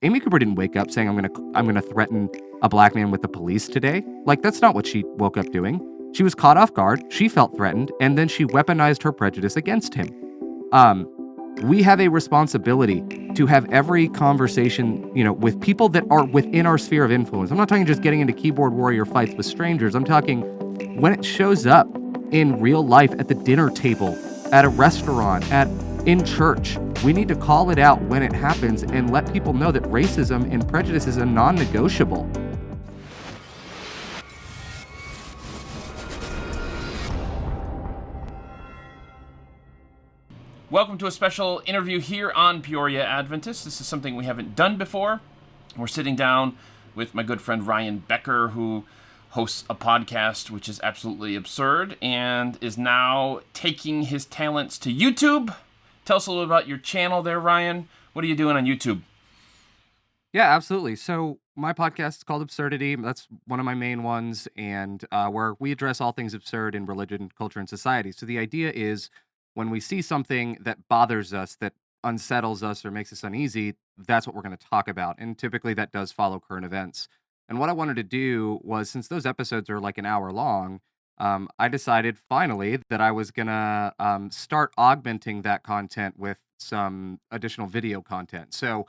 Amy Cooper didn't wake up saying, I'm gonna threaten a black man with the police today. Like, that's not what she woke up doing. She was caught off guard, she felt threatened, and then she weaponized her prejudice against him. Um, we have a responsibility to have every conversation, with people that are within our sphere of influence. I'm not talking just getting into keyboard warrior fights with strangers. I'm talking when it shows up in real life at the dinner table, at a restaurant, in church. We need to call it out when it happens and let people know that racism and prejudice is a non-negotiable. Welcome to a special interview here on Peoria Adventist. This is something we haven't done before. We're sitting down with my good friend Ryan Becker, who hosts a podcast which is absolutely absurd and is now taking his talents to YouTube. Tell us a little about your channel there, Ryan. What are you doing on YouTube? Yeah, absolutely. So my podcast is called Absurdity. That's one of my main ones, and where we address all things absurd in religion, culture, and society. So the idea is when we see something that bothers us, that unsettles us or makes us uneasy, that's what we're going to talk about. And typically that does follow current events. And what I wanted to do was, since those episodes are like an hour long, I decided finally that I was going to start augmenting that content with some additional video content. So,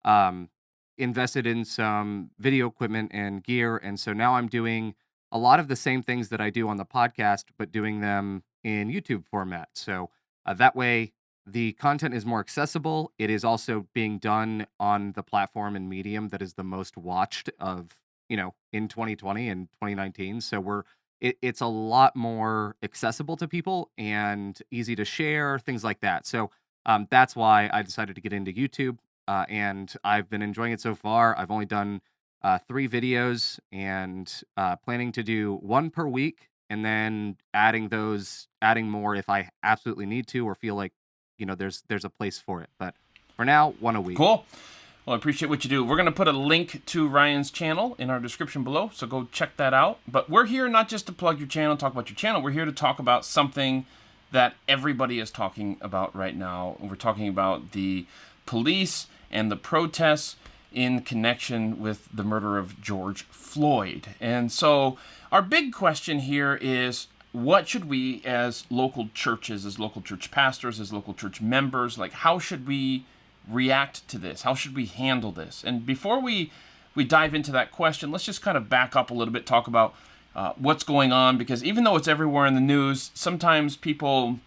um, invested in some video equipment and gear, and so now I'm doing a lot of the same things that I do on the podcast, but doing them in YouTube format. So that way, the content is more accessible. It is also being done on the platform and medium that is the most watched in 2020 and 2019. So it's a lot more accessible to people and easy to share, things like that. So that's why I decided to get into YouTube, and I've been enjoying it so far. I've only done 3 videos, and planning to do one per week, and then adding more if I absolutely need to or feel like there's a place for it. But for now, one a week. Cool. Well, I appreciate what you do. We're going to put a link to Ryan's channel in our description below, so go check that out. But we're here not just to plug your channel, talk about your channel. We're here to talk about something that everybody is talking about right now. We're talking about the police and the protests in connection with the murder of George Floyd. And so our big question here is, what should we as local churches, as local church pastors, as local church members, how should we react to this? How should we handle this? And before we dive into that question, let's just kind of back up a little bit, talk about what's going on, because even though it's everywhere in the news, sometimes people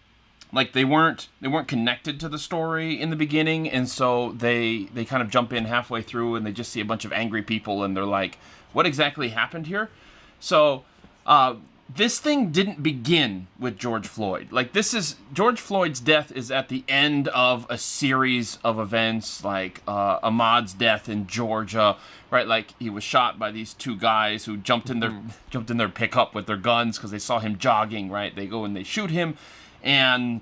they weren't connected to the story in the beginning, and so they kind of jump in halfway through and they just see a bunch of angry people and they're like, what exactly happened here? So this thing didn't begin with George Floyd. George Floyd's death is at the end of a series of events, like Ahmaud's death in Georgia, right? Like, he was shot by these 2 guys who jumped in their pickup with their guns because they saw him jogging, right? They go and they shoot him, and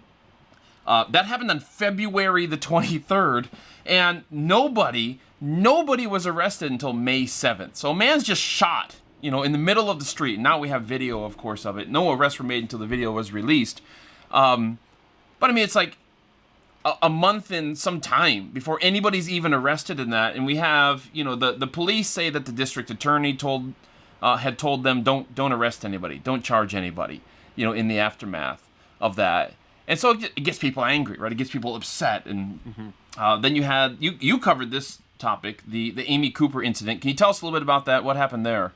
that happened on February the 23rd, and nobody was arrested until May 7th. So a man's just shot, in the middle of the street. Now we have video, of course, of it. No arrests were made until the video was released. But I mean, it's like a month and some time before anybody's even arrested in that. And we have, the police say that the district attorney had told them, don't arrest anybody, don't charge anybody, in the aftermath of that. And so it gets people angry, right? It gets people upset. And then you covered this topic, the Amy Cooper incident. Can you tell us a little bit about that? What happened there?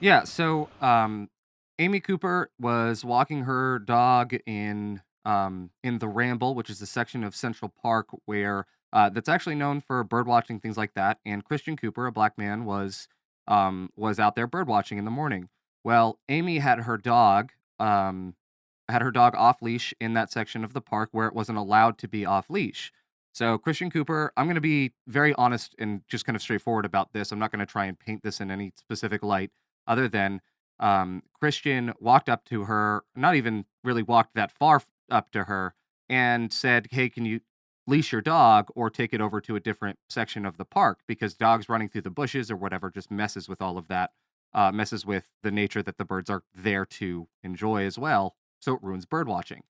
Yeah, so Amy Cooper was walking her dog in the Ramble, which is the section of Central Park where that's actually known for bird watching, things like that. And Christian Cooper, a black man, was out there bird watching in the morning. Well, Amy had her dog off leash in that section of the park where it wasn't allowed to be off leash. So Christian Cooper, I'm going to be very honest and just kind of straightforward about this. I'm not going to try and paint this in any specific light, other than Christian walked up to her, not even really walked that far up to her, and said, "Hey, can you leash your dog or take it over to a different section of the park?" Because dogs running through the bushes or whatever just messes with all of that, messes with the nature that the birds are there to enjoy as well. So it ruins bird watching.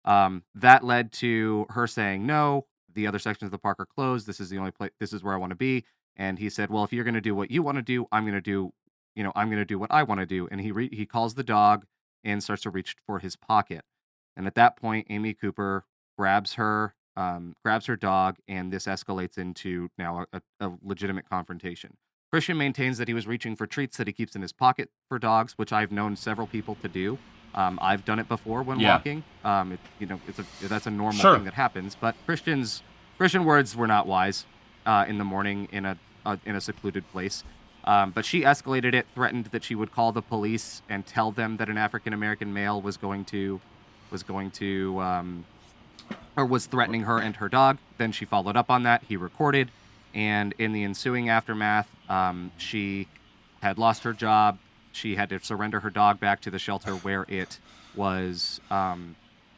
That led to her saying no. the other sections of the park are closed. This is the only place. This is where I want to be. And he said, well, if you're going to do what you want to do, I'm going to do, I'm going to do what I want to do. And he calls the dog and starts to reach for his pocket. And at that point, Amy Cooper grabs her dog, and this escalates into now a legitimate confrontation. Christian maintains that he was reaching for treats that he keeps in his pocket for dogs, which I've known several people to do. I've done it before when walking. That's a normal thing that happens. But Christian words were not wise in the morning in a secluded place. But she escalated it, threatened that she would call the police and tell them that an African American male was threatening her and her dog. Then she followed up on that. He recorded, and in the ensuing aftermath, she had lost her job. She had to surrender her dog back to the shelter where it was,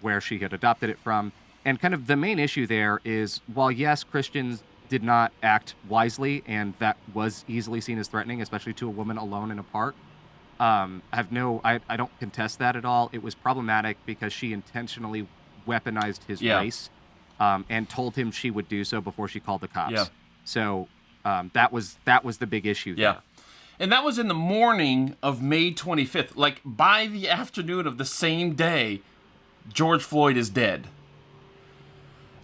where she had adopted it from. And kind of the main issue there is, while yes, Christians did not act wisely, and that was easily seen as threatening, especially to a woman alone in a park. I don't contest that at all. It was problematic because she intentionally weaponized his race, and told him she would do so before she called the cops. Yeah. So that was the big issue there. Yeah. And that was in the morning of May 25th. Like, by the afternoon of the same day, George Floyd is dead.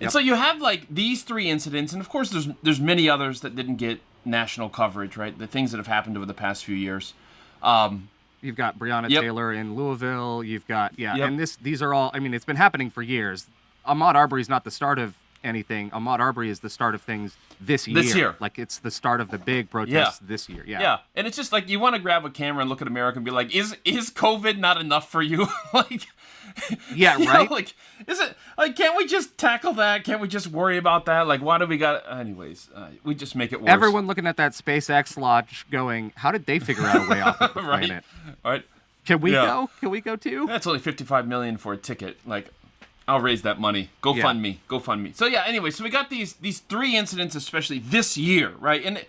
And so you have, like, these three incidents, and of course there's many others that didn't get national coverage, right? The things that have happened over the past few years. You've got Breonna Taylor in Louisville. You've got, and these are all, I mean, it's been happening for years. Ahmaud Arbery is not the start of anything. Ahmaud Arbery is the start of things this year. Like, it's the start of the big protests this year. Yeah. And it's just like, you want to grab a camera and look at America and be like, is COVID not enough for you? Like, yeah, right? Like, is it, like, can't we just tackle that? Can't we just worry about that? Like, why do we got, anyways, we just make it worse. Everyone looking at that SpaceX launch going, how did they figure out a way off of the planet? Right. Can we go? Can we go too? That's only $55 million for a ticket. Like, I'll raise that money. GoFundMe. So yeah, anyway, so we got these three incidents, especially this year, right? And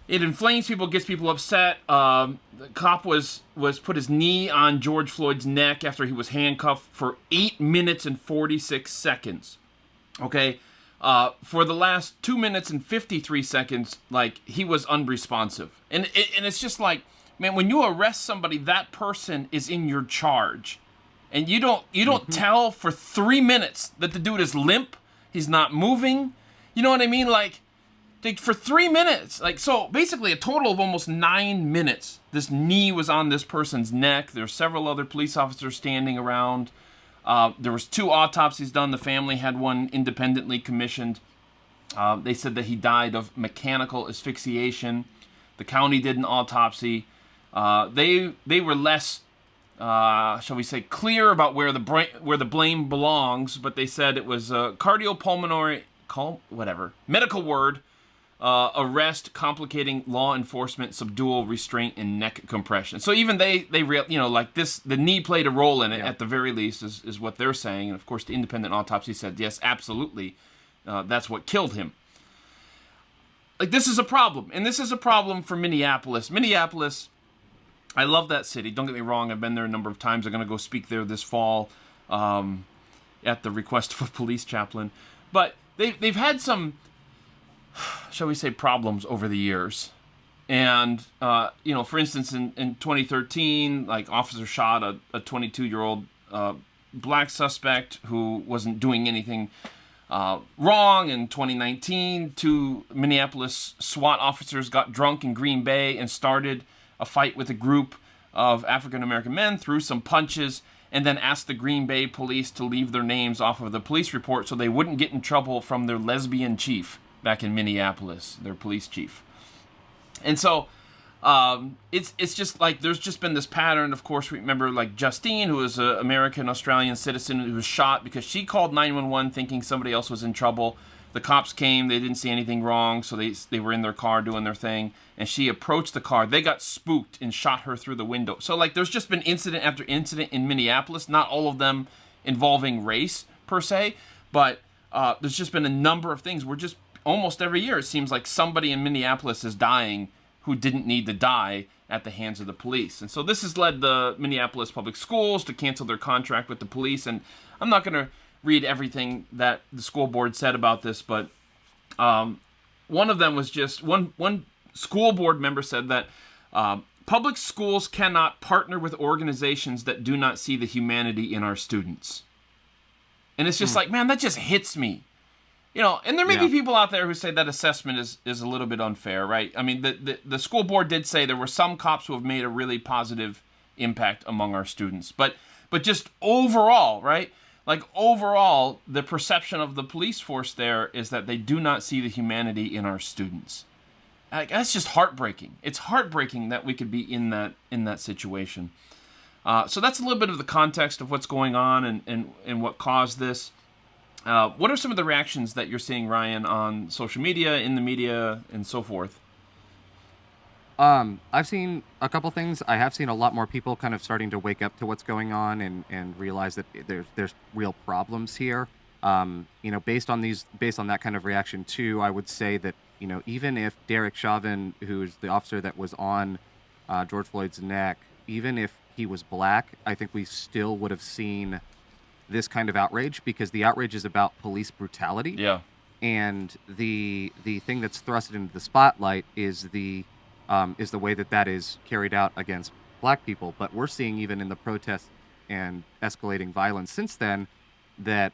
it inflames people, gets people upset. The cop was put his knee on George Floyd's neck after he was handcuffed for 8 minutes and 46 seconds. Okay? For the last 2 minutes and 53 seconds, like, he was unresponsive. And it's just like, man, when you arrest somebody, that person is in your charge. And you don't tell for 3 minutes that the dude is limp, he's not moving. You know what I mean? Like, for 3 minutes. Like, so basically a total of almost 9 minutes. This knee was on this person's neck. There were several other police officers standing around. There was 2 autopsies done. The family had one independently commissioned. They said that he died of mechanical asphyxiation. The county did an autopsy. They were less, shall we say, clear about where the blame belongs, but they said it was a cardiopulmonary, medical word, arrest complicating law enforcement, subdual, restraint, and neck compression. So even they like this, the knee played a role in it at the very least, is what they're saying. And of course, the independent autopsy said yes, absolutely, that's what killed him. Like, this is a problem, and this is a problem for Minneapolis. Minneapolis, I love that city. Don't get me wrong. I've been there a number of times. I'm going to go speak there this fall at the request of a police chaplain. But they've had some, shall we say, problems over the years. And, for instance, in 2013, like, officer shot a 22-year-old black suspect who wasn't doing anything wrong. In 2019, 2 Minneapolis SWAT officers got drunk in Green Bay and started a fight with a group of African-American men, threw some punches, and then asked the Green Bay police to leave their names off of the police report so they wouldn't get in trouble from their lesbian chief back in Minneapolis, their police chief. And so it's just like, there's just been this pattern. Of course, we remember, like, Justine, who was an American-Australian citizen who was shot because she called 911 thinking somebody else was in trouble. The cops came, they didn't see anything wrong, so they were in their car doing their thing, and she approached the car. They got spooked and shot her through the window. So, like, there's just been incident after incident in Minneapolis, not all of them involving race, per se, but there's just been a number of things where just almost every year it seems like somebody in Minneapolis is dying who didn't need to die at the hands of the police. And so this has led the Minneapolis Public Schools to cancel their contract with the police, and I'm not going to read everything that the school board said about this, but one of them was just one school board member said that public schools cannot partner with organizations that do not see the humanity in our students. And it's just like, man, that just hits me. And there may be people out there who say that assessment is a little bit unfair, right? I mean, the school board did say there were some cops who have made a really positive impact among our students. But just overall, right? Like overall, the perception of the police force there is that they do not see the humanity in our students. That's just heartbreaking. It's heartbreaking that we could be in that situation. So that's a little bit of the context of what's going on and what caused this. What are some of the reactions that you're seeing, Ryan, on social media, in the media, and so forth? I've seen a couple things. I have seen a lot more people kind of starting to wake up to what's going on and realize that there's real problems here. Based on that kind of reaction too, I would say that, even if Derek Chauvin, who's the officer that was on George Floyd's neck, even if he was black, I think we still would have seen this kind of outrage, because the outrage is about police brutality. Yeah. And the thing that's thrusted into the spotlight is the way that is carried out against black people. But we're seeing, even in the protests and escalating violence since then, that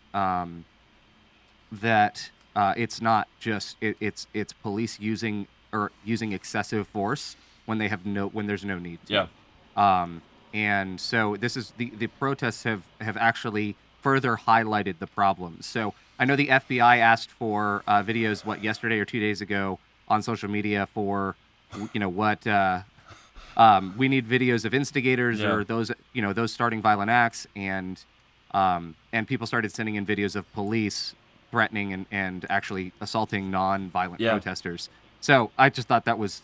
it's not just it's police using excessive force when there's no need to. Yeah. And so this is the protests have actually further highlighted the problems. So I know the FBI asked for videos yesterday or 2 days ago on social media for we need videos of instigators or those starting violent acts, and people started sending in videos of police threatening and actually assaulting non-violent protesters. So I just thought that was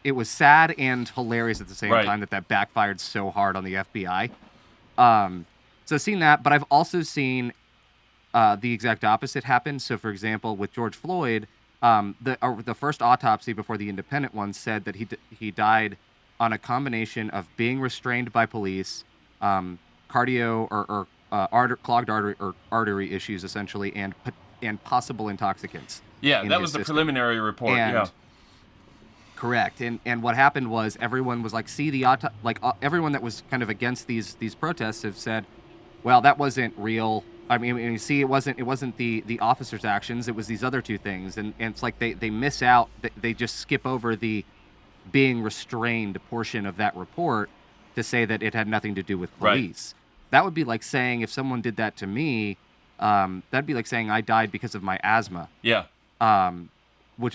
it was sad and hilarious at the same time that backfired so hard on the FBI. So seeing that, but I've also seen the exact opposite happen. So for example, with George Floyd, the first autopsy before the independent one said that he died on a combination of being restrained by police, cardio or clogged artery issues essentially, and possible intoxicants. Yeah, that was the preliminary report. Correct. And what happened was everyone was like, see everyone that was kind of against these protests have said, well, that wasn't real. I mean, you see, it wasn't the officers' actions. It was these other two things, and it's like they miss out. They just skip over the being restrained portion of that report to say that it had nothing to do with police. Right. That would be like saying, if someone did that to me, that'd be like saying I died because of my asthma. Yeah. Which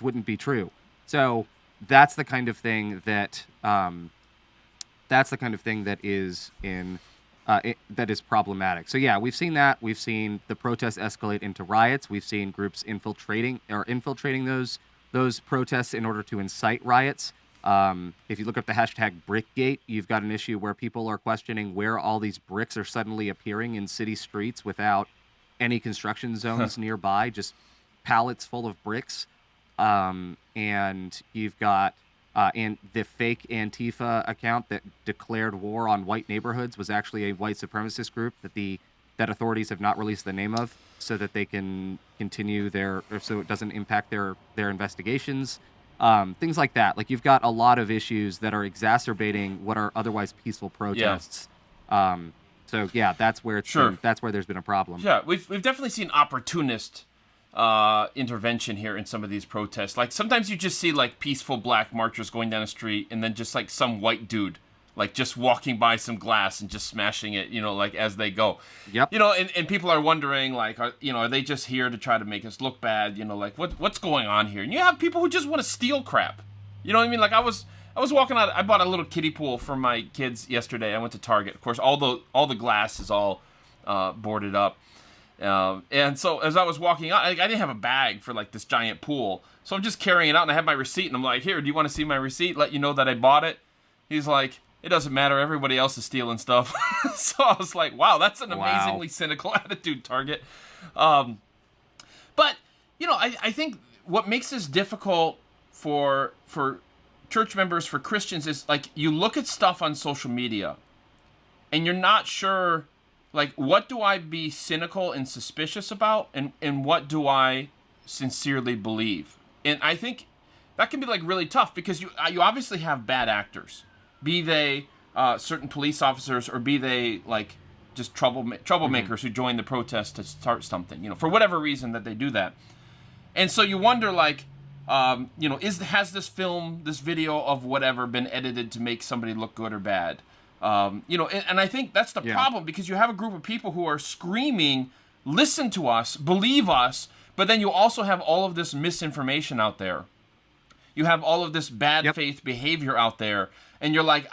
wouldn't be true. So that's the kind of thing that is that is problematic. So yeah, we've seen that. We've seen the protests escalate into riots. We've seen groups infiltrating those protests in order to incite riots. If you look up the hashtag Brickgate, you've got an issue where people are questioning where all these bricks are suddenly appearing in city streets without any construction zones nearby, just pallets full of bricks. And you've got and the fake Antifa account that declared war on white neighborhoods was actually a white supremacist group that authorities have not released the name of, so that they can continue so it doesn't impact their investigations. Things like that. Like, you've got a lot of issues that are exacerbating what are otherwise peaceful protests. So yeah, that's where that's where there's been a problem. Yeah, we've definitely seen opportunist intervention here in some of these protests. Like, sometimes you just see like peaceful black marchers going down the street, and then just like some white dude like just walking by some glass and just smashing it, like as they go. Yep. And people are wondering, like, are they just here to try to make us look bad? Like, what's going on here? And you have people who just want to steal crap. You know what I mean? Like, I was walking out. I bought a little kiddie pool for my kids yesterday. I went to Target. Of course, all the glass is all boarded up. And so as I was walking out, I didn't have a bag for like this giant pool, so I'm just carrying it out, and I have my receipt, and I'm like, here, do you want to see my receipt? Let you know that I bought it. He's like, it doesn't matter. Everybody else is stealing stuff. So I was like, wow, that's an amazingly cynical attitude, Target. But, I think what makes this difficult for church members, for Christians, is like, you look at stuff on social media and you're not sure like, what do I be cynical and suspicious about, and what do I sincerely believe? And I think that can be like really tough, because you obviously have bad actors, be they certain police officers, or be they like just troublemakers who join the protest to start something, for whatever reason that they do that. And so you wonder, like, has this video of whatever been edited to make somebody look good or bad? And I think that's the problem, because you have a group of people who are screaming, listen to us, believe us, but then you also have all of this misinformation out there. You have all of this bad faith behavior out there, and you're like,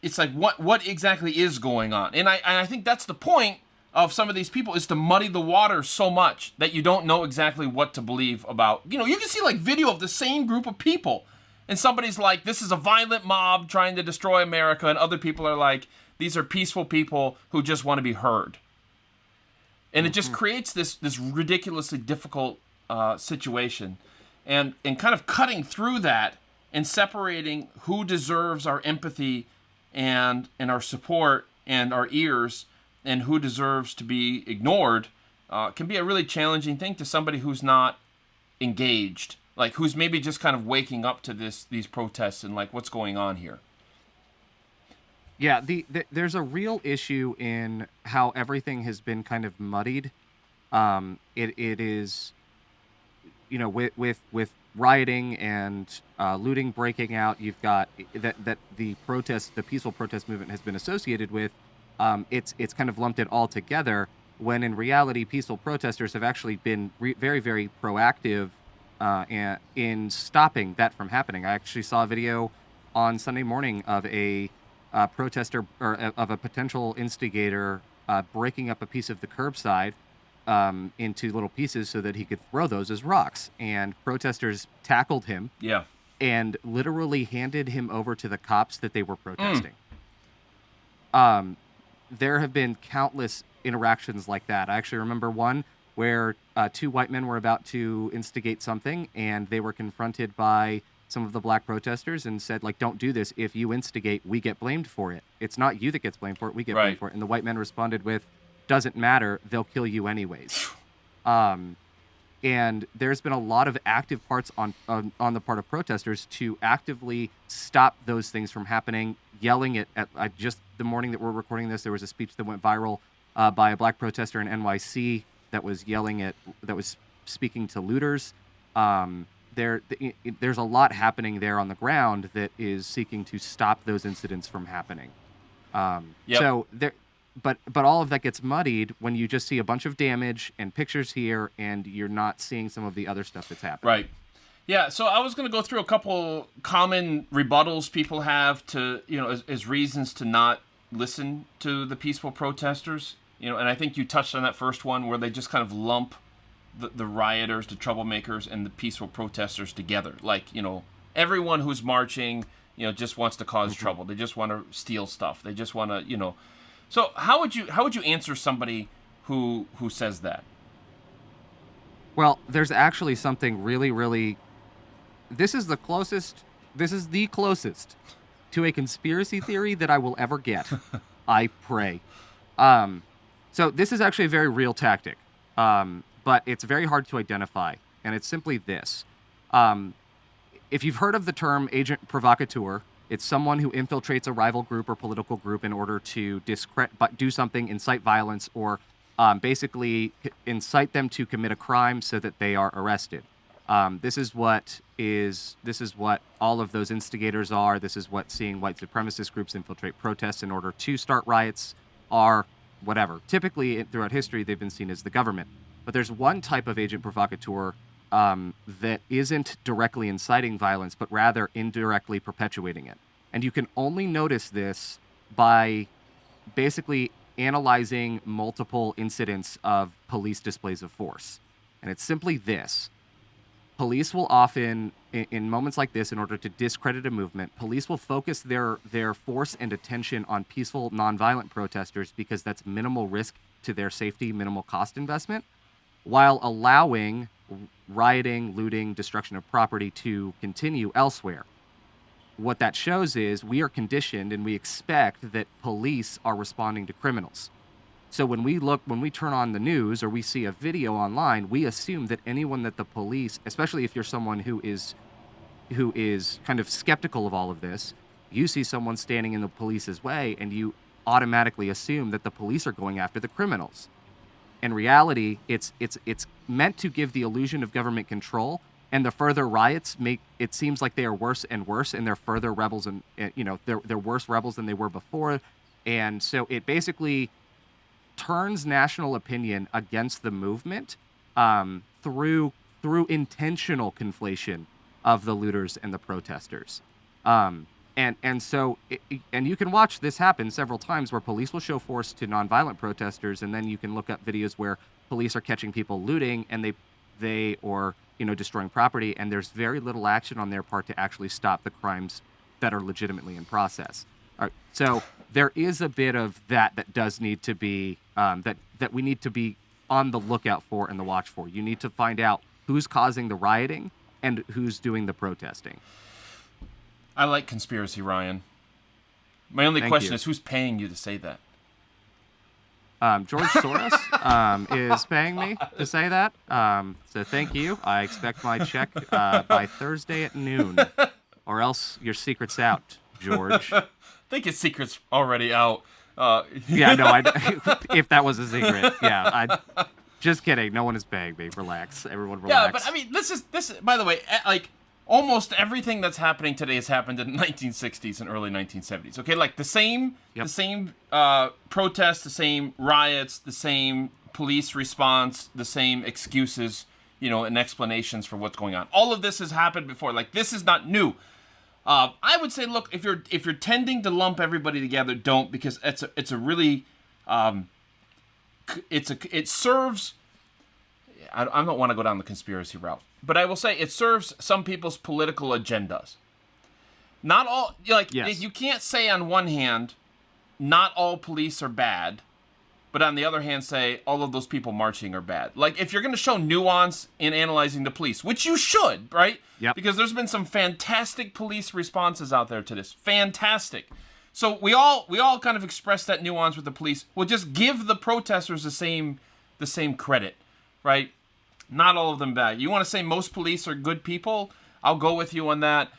it's like, what exactly is going on? And I think that's the point of some of these people, is to muddy the waters so much that you don't know exactly what to believe about. You can see like video of the same group of people, and somebody's like, this is a violent mob trying to destroy America, and other people are like, these are peaceful people who just want to be heard. And it just creates this ridiculously difficult situation. And kind of cutting through that and separating who deserves our empathy and our support and our ears, and who deserves to be ignored, can be a really challenging thing to somebody who's not engaged, like who's maybe just kind of waking up to these protests and like, what's going on here? Yeah, there's a real issue in how everything has been kind of muddied. It is, with rioting and looting breaking out, you've got that the peaceful protest movement has been associated with. It's kind of lumped it all together, when in reality, peaceful protesters have actually been very, very proactive in stopping that from happening. I actually saw a video on Sunday morning of a protester, or of a potential instigator, breaking up a piece of the curbside into little pieces so that he could throw those as rocks. And protesters tackled him. Yeah. And literally handed him over to the cops that they were protesting. There have been countless interactions like that. I actually remember one where two white men were about to instigate something, and they were confronted by some of the black protesters and said, like, don't do this. If you instigate, we get blamed for it. It's not you that gets blamed for it. We get blamed for it. And the white men responded with, doesn't matter. They'll kill you anyways. And there's been a lot of active parts on the part of protesters to actively stop those things from happening, yelling at just the morning that we're recording this, there was a speech that went viral by a black protester in NYC that was speaking to looters. There's a lot happening there on the ground that is seeking to stop those incidents from happening. So there, but all of that gets muddied when you just see a bunch of damage and pictures here, and you're not seeing some of the other stuff that's happening. Right. Yeah. So I was going to go through a couple common rebuttals people have to, as reasons to not listen to the peaceful protesters. And I think you touched on that first one, where they just kind of lump the rioters, the troublemakers, and the peaceful protesters together. Like, everyone who's marching, just wants to cause trouble. They just want to steal stuff. They just want to, So how would you answer somebody who says that? Well, there's actually something really, really. This is the closest to a conspiracy theory that I will ever get. I pray. So this is actually a very real tactic. But it's very hard to identify, and it's simply this. If you've heard of the term agent provocateur, it's someone who infiltrates a rival group or political group in order to do something, incite violence, or basically incite them to commit a crime so that they are arrested. This is what all of those instigators are. This is what seeing white supremacist groups infiltrate protests in order to start riots are, whatever. Typically, throughout history, they've been seen as the government. But there's one type of agent provocateur that isn't directly inciting violence, but rather indirectly perpetuating it. And you can only notice this by basically analyzing multiple incidents of police displays of force. And it's simply this. Police will often, in moments like this, in order to discredit a movement, police will focus their force and attention on peaceful, nonviolent protesters because that's minimal risk to their safety, minimal cost investment, while allowing rioting, looting, destruction of property to continue elsewhere. what that shows is we are conditioned and we expect that police are responding to criminals. So when we turn on the news or we see a video online, we assume that anyone that the police, especially if you're someone who is kind of skeptical of all of this, you see someone standing in the police's way and you automatically assume that the police are going after the criminals. In reality, it's meant to give the illusion of government control, and the further riots make it seems like they are worse and worse, and they're further rebels, and they're worse rebels than they were before, and so it basically turns national opinion against the movement through intentional conflation of the looters and the protesters. And you can watch this happen several times where police will show force to nonviolent protesters, and then you can look up videos where police are catching people looting and they or destroying property, and there's very little action on their part to actually stop the crimes that are legitimately in process. All right, so there is a bit of that does need to be that we need to be on the lookout for and the watch for. You need to find out who's causing the rioting and who's doing the protesting. I like conspiracy, Ryan. My only question you. is, who's paying you to say that? George Soros is paying me to say that. So thank you. I expect my check by Thursday at noon, or else your secret's out, George. I think his secret's already out. Yeah, no, if that was a secret. Yeah, just kidding. No one is paying me. Relax. Everyone relax. Yeah, but I mean, this is, by the way, like, almost everything that's happening today has happened in the 1960s and early 1970s. Okay, like the same protests, the same riots, the same police response, the same excuses, and explanations for what's going on. All of this has happened before. Like, this is not new. I would say, look, if you're tending to lump everybody together, don't, because it's a really it serves. I don't want to go down the conspiracy route, but I will say it serves some people's political agendas. Not all, Yes. You can't say on one hand, not all police are bad, but on the other hand say all of those people marching are bad. Like, if you're going to show nuance in analyzing the police, which you should, right? Yep. Because there's been some fantastic police responses out there to this. Fantastic. So we all kind of express that nuance with the police. We'll just give the protesters the same credit, right? Not all of them bad. You want to say most police are good people? I'll go with you on that.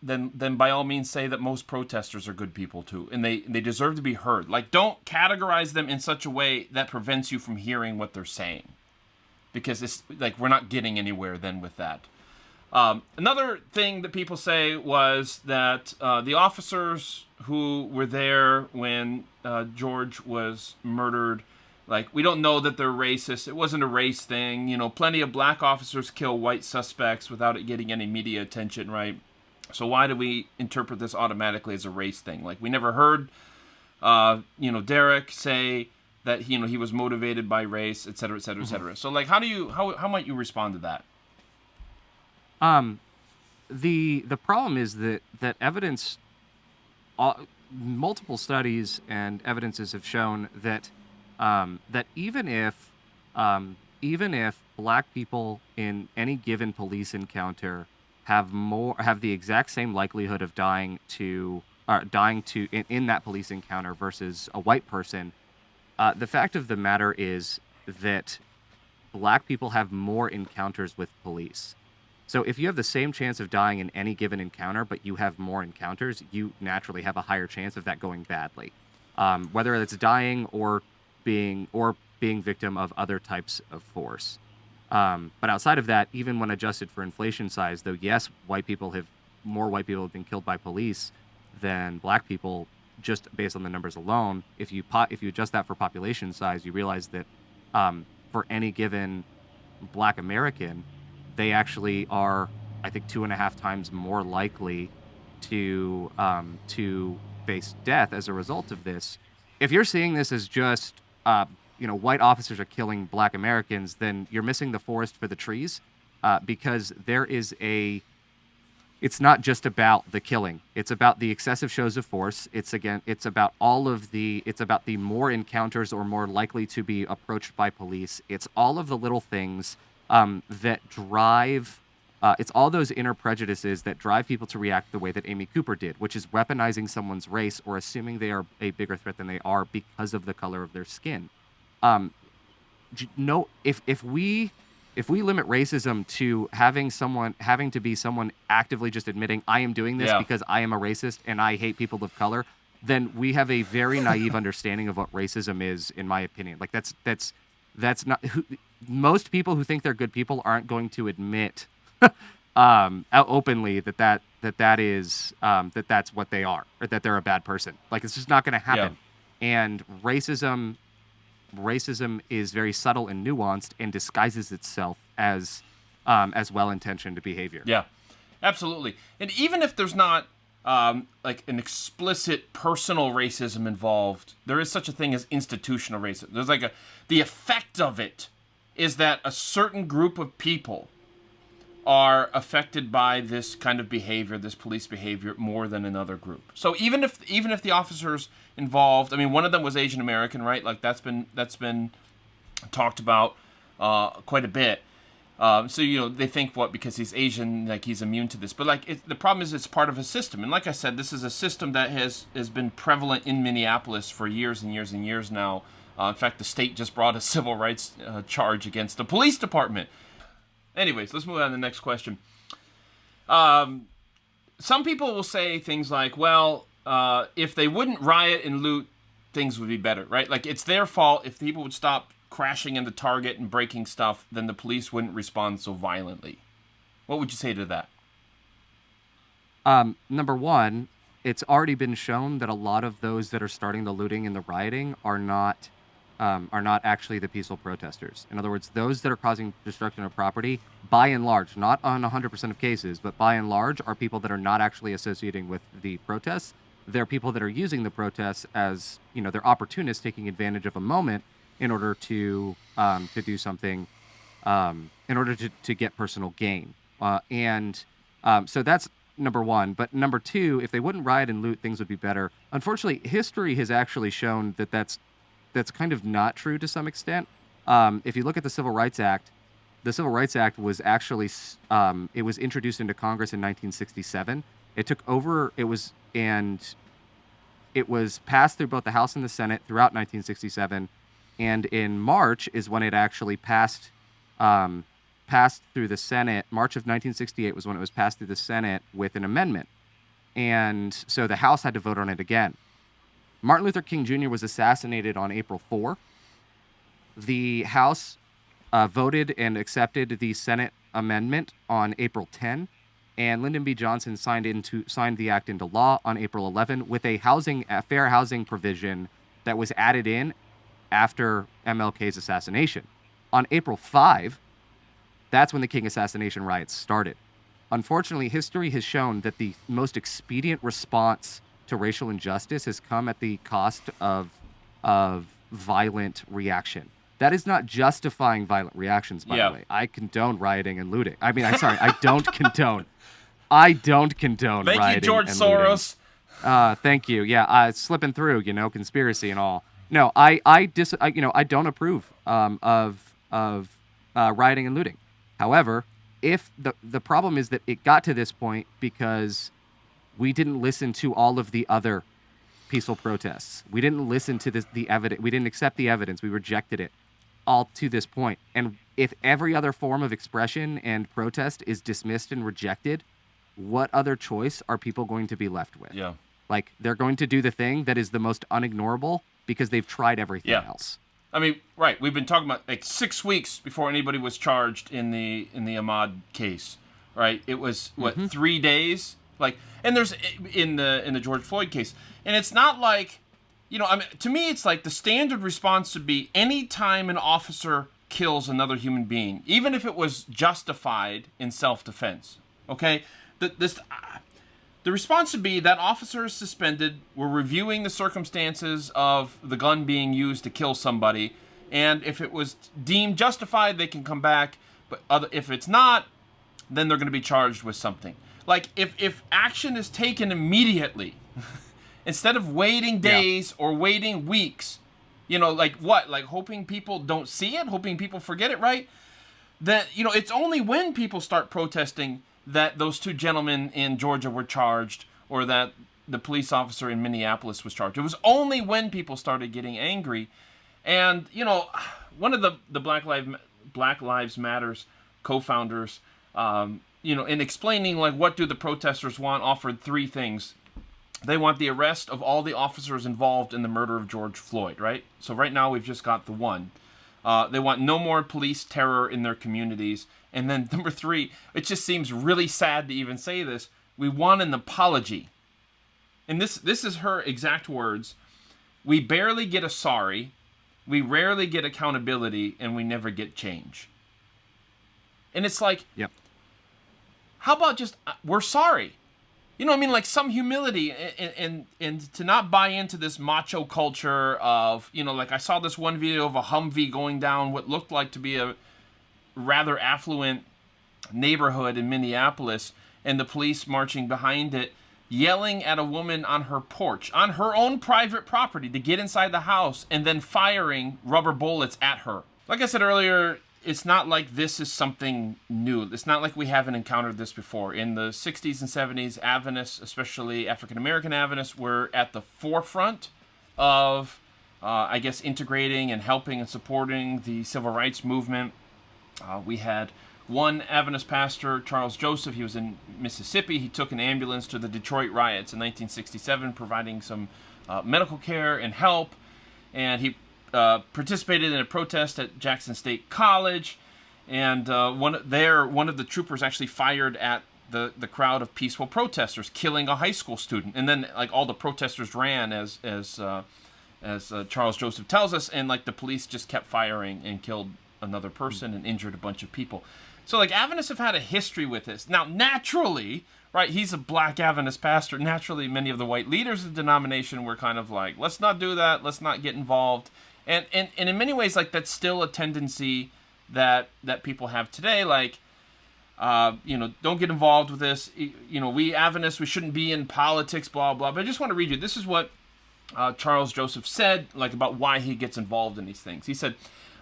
Then by all means say that most protesters are good people too, and they deserve to be heard. Like, don't categorize them in such a way that prevents you from hearing what they're saying, because it's like we're not getting anywhere then with that. Another thing that people say was that the officers who were there when George was murdered, like, we don't know that they're racist. It wasn't a race thing. Plenty of black officers kill white suspects without it getting any media attention, right? So why do we interpret this automatically as a race thing? Like, we never heard, Derek say that he was motivated by race, et cetera, et cetera, et cetera. So, like, how might you respond to that? The problem is that evidence, multiple studies and evidences have shown that that even if black people in any given police encounter have the exact same likelihood of dying in that police encounter versus a white person, the fact of the matter is that black people have more encounters with police. So if you have the same chance of dying in any given encounter, but you have more encounters, you naturally have a higher chance of that going badly, whether it's dying or being victim of other types of force. But outside of that, even when adjusted for inflation size, though, yes, more white people have been killed by police than black people, just based on the numbers alone. If you adjust that for population size, you realize that for any given black American, they actually are, I think, 2.5 times more likely to face death as a result of this. If you're seeing this as just white officers are killing black Americans, then you're missing the forest for the trees, because it's not just about the killing. It's about the excessive shows of force. It's about the more encounters or more likely to be approached by police. It's all of the little things that drive It's all those inner prejudices that drive people to react the way that Amy Cooper did, which is weaponizing someone's race or assuming they are a bigger threat than they are because of the color of their skin. No, if we limit racism to having to be someone actively just admitting I am doing this because I am a racist and I hate people of color, then we have a very naive understanding of what racism is, in my opinion. Like that's not most people who think they're good people aren't going to admit openly that is that's what they are, or that they're a bad person. Like, it's just not going to happen. And racism is very subtle and nuanced and disguises itself as well-intentioned behavior. Yeah, absolutely. And even if there's not like an explicit personal racism involved, there is such a thing as institutional racism. There's like the effect of it is that a certain group of people are affected by this kind of behavior, this police behavior, more than another group. So even if the officers involved, I mean, one of them was Asian American, right? Like that's been talked about quite a bit. So they think because he's Asian, like he's immune to this. But like the problem is it's part of a system, and like I said, this is a system that has been prevalent in Minneapolis for years and years and years now. In fact, the state just brought a civil rights charge against the police department. Anyways, let's move on to the next question. Some people will say things like, well, if they wouldn't riot and loot, things would be better, right? Like, it's their fault. If people would stop crashing into Target and breaking stuff, then the police wouldn't respond so violently. What would you say to that? Number one, it's already been shown that a lot of those that are starting the looting and the rioting are not actually the peaceful protesters. In other words, those that are causing destruction of property, by and large, not on 100% of cases, but by and large, are people that are not actually associating with the protests. They're people that are using the protests as, they're opportunists taking advantage of a moment in order to do something, in order to get personal gain. So that's number one. But number two, if they wouldn't riot and loot, things would be better. Unfortunately, history has actually shown that that's kind of not true to some extent. If you look at the Civil Rights Act was actually it was introduced into Congress in 1967. It was passed through both the House and the Senate throughout 1967, and in March is when it actually passed through the Senate. March of 1968 was when it was passed through the Senate with an amendment, and so the House had to vote on it again. Martin Luther King Jr. was assassinated on April 4. The House voted and accepted the Senate amendment on April 10, and Lyndon B. Johnson signed the act into law on April 11 with a fair housing provision that was added in after MLK's assassination. On April 5, that's when the King assassination riots started. Unfortunately, history has shown that the most expedient response to racial injustice has come at the cost of violent reaction. That is not justifying violent reactions, by the way. I condone rioting and looting. I don't condone. Thank rioting you, George and Soros. Looting. Thank you. Yeah, slipping through, conspiracy and all. No, I don't approve of rioting and looting. However, if the problem is that it got to this point because we didn't listen to all of the other peaceful protests. We didn't listen to the evidence. We didn't accept the evidence. We rejected it all to this point. And if every other form of expression and protest is dismissed and rejected, what other choice are people going to be left with? Yeah. Like, they're going to do the thing that is the most unignorable because they've tried everything else. I mean, right. We've been talking about like 6 weeks before anybody was charged in the Ahmaud case, right? It was 3 days. Like, and there's in the George Floyd case, and it's not like, to me, it's like the standard response should be any time an officer kills another human being, even if it was justified in self-defense. Okay, the response should be that officer is suspended. We're reviewing the circumstances of the gun being used to kill somebody, and if it was deemed justified, they can come back. But if it's not, then they're going to be charged with something. Like, if action is taken immediately, instead of waiting days or waiting weeks, like what? Like hoping people don't see it, hoping people forget it, right? that, it's only when people start protesting that those two gentlemen in Georgia were charged, or that the police officer in Minneapolis was charged. It was only when people started getting angry. And, one of the Black Lives Matters co-founders, in explaining, like, what do the protesters want, offered three things. They want the arrest of all the officers involved in the murder of George Floyd, right? So right now we've just got the one. They want no more police terror in their communities. And then number three, it just seems really sad to even say this, we want an apology. And this is her exact words. We barely get a sorry, we rarely get accountability, and we never get change. And it's like, Yep. How about just, we're sorry? Like some humility, and to not buy into this macho culture of, like I saw this one video of a Humvee going down what looked like to be a rather affluent neighborhood in Minneapolis, and the police marching behind it, yelling at a woman on her porch, on her own private property, to get inside the house, and then firing rubber bullets at her. Like I said earlier, it's not like this is something new. It's not like we haven't encountered this before. In the 60s and 70s, Adventists, especially African-American Adventists, were at the forefront of, integrating and helping and supporting the civil rights movement. We had one Adventist pastor, Charles Joseph. He was in Mississippi. He took an ambulance to the Detroit riots in 1967, providing some medical care and help. And he participated in a protest at Jackson State College, and one of the troopers actually fired at the crowd of peaceful protesters, killing a high school student. And then, like, all the protesters ran, as Charles Joseph tells us, and like the police just kept firing and killed another person and injured a bunch of people. So, like, Adventists have had a history with this. Now, naturally, right, he's a black Adventist pastor. Naturally, many of the white leaders of the denomination were kind of like, let's not do that, let's not get involved. And in many ways, like, that's still a tendency that people have today. Like, don't get involved with this. We Adventists, we shouldn't be in politics, blah, blah. But I just want to read you. This is what Charles Joseph said, like, about why he gets involved in these things. He said,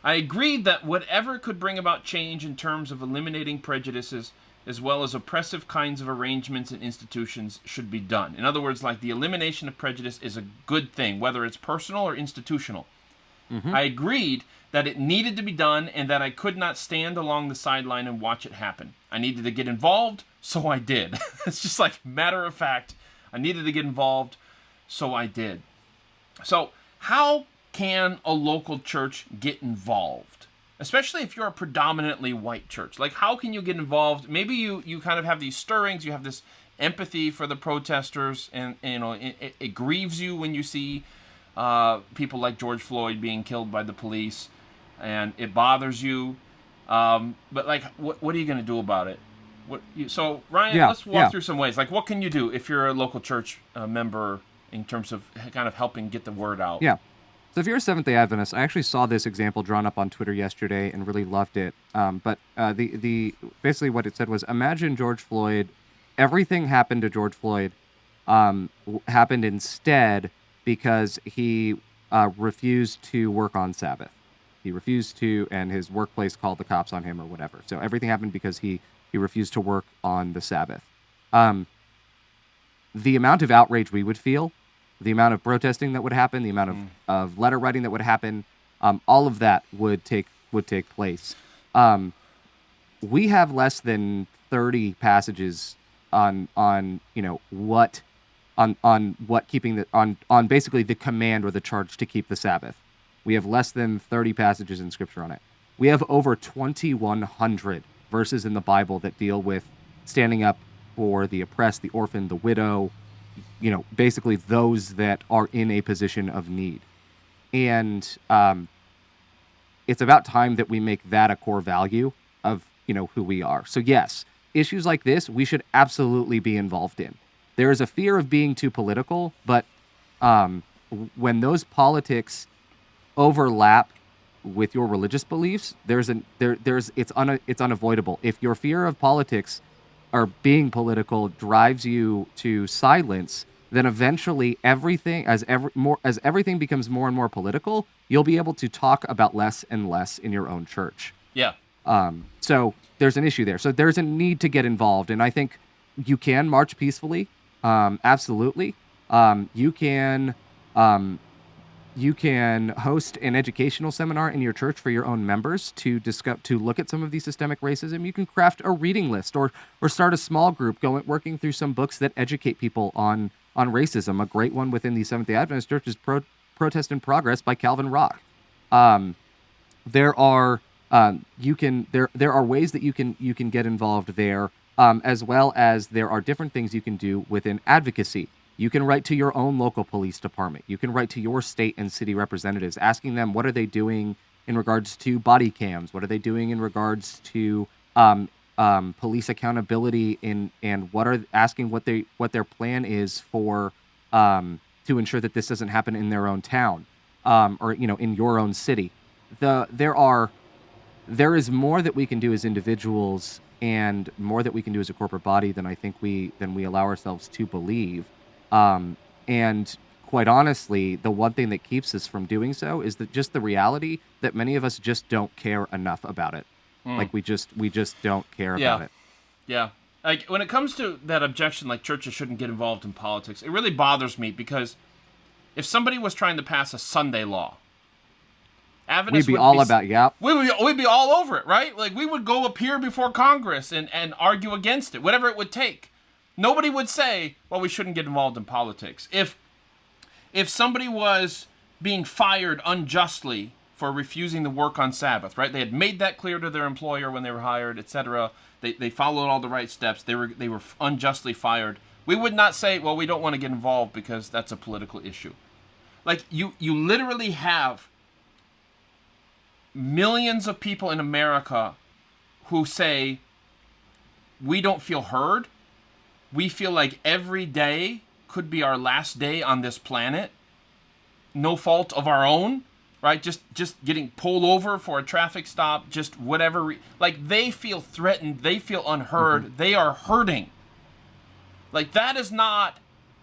I agreed that whatever could bring about change in terms of eliminating prejudices, as well as oppressive kinds of arrangements and institutions, should be done. In other words, like, the elimination of prejudice is a good thing, whether it's personal or institutional. Mm-hmm. I agreed that it needed to be done, and that I could not stand along the sideline and watch it happen. I needed to get involved, so I did. It's just like matter of fact. I needed to get involved, so I did. So how can a local church get involved? Especially if you're a predominantly white church. Like, how can you get involved? Maybe you kind of have these stirrings, you have this empathy for the protesters, and it grieves you when you see people like George Floyd being killed by the police, and it bothers you. But, like, what are you going to do about it? So, Ryan, let's walk through some ways. Like, what can you do if you're a local church member in terms of kind of helping get the word out? Yeah. So if you're a Seventh-day Adventist, I actually saw this example drawn up on Twitter yesterday and really loved it. But basically what it said was, imagine George Floyd. Everything happened to George Floyd happened instead because he refused to work on Sabbath. He refused to, and his workplace called the cops on him or whatever. So everything happened because he refused to work on the Sabbath. The amount of outrage we would feel, the amount of protesting that would happen, the amount of letter writing that would happen, all of that would take place. We have less than 30 passages on basically the command or the charge to keep the Sabbath. We have less than 30 passages in Scripture on it. We have over 2,100 verses in the Bible that deal with standing up for the oppressed, the orphan, the widow, basically those that are in a position of need. And it's about time that we make that a core value of, who we are. So yes, issues like this, we should absolutely be involved in. There is a fear of being too political, but when those politics overlap with your religious beliefs, it's unavoidable. If your fear of politics or being political drives you to silence, then eventually as everything becomes more and more political, you'll be able to talk about less and less in your own church. Yeah. So there's an issue there. So there's a need to get involved, and I think you can march peacefully. Absolutely. You can you can host an educational seminar in your church for your own members to look at some of these systemic racism. You can craft a reading list or start a small group working through some books that educate people on racism. A great one within the Seventh-day Adventist Church is Protest in Progress by Calvin Rock. There are there are ways that you can get involved there, as well as there are different things you can do within advocacy. You can write to your own local police department. You can write to your state and city representatives, asking them what are they doing in regards to body cams, what are they doing in regards to police accountability, and asking what their plan is for to ensure that this doesn't happen in their own town, or in your own city. There is more that we can do as individuals and more that we can do as a corporate body than I think we allow ourselves to believe. And quite honestly, the one thing that keeps us from doing so is the reality that many of us just don't care enough about it. Like we just don't care about it. Yeah. Like when it comes to that objection, like churches shouldn't get involved in politics, it really bothers me because if somebody was trying to pass a Sunday law, Adventists we'd be all about, we'd be all over it, right? Like we would go appear before Congress and argue against it, whatever it would take. Nobody would say, well, we shouldn't get involved in politics. If somebody was being fired unjustly for refusing to work on Sabbath, right? They had made that clear to their employer when they were hired, etc. They followed all the right steps. They were unjustly fired. We would not say, well, we don't want to get involved because that's a political issue. Like you literally have millions of people in America who say, we don't feel heard. We feel like every day could be our last day on this planet. No fault of our own, right? Just getting pulled over for a traffic stop, just whatever. Like they feel threatened. They feel unheard. Mm-hmm. They are hurting. Like that is not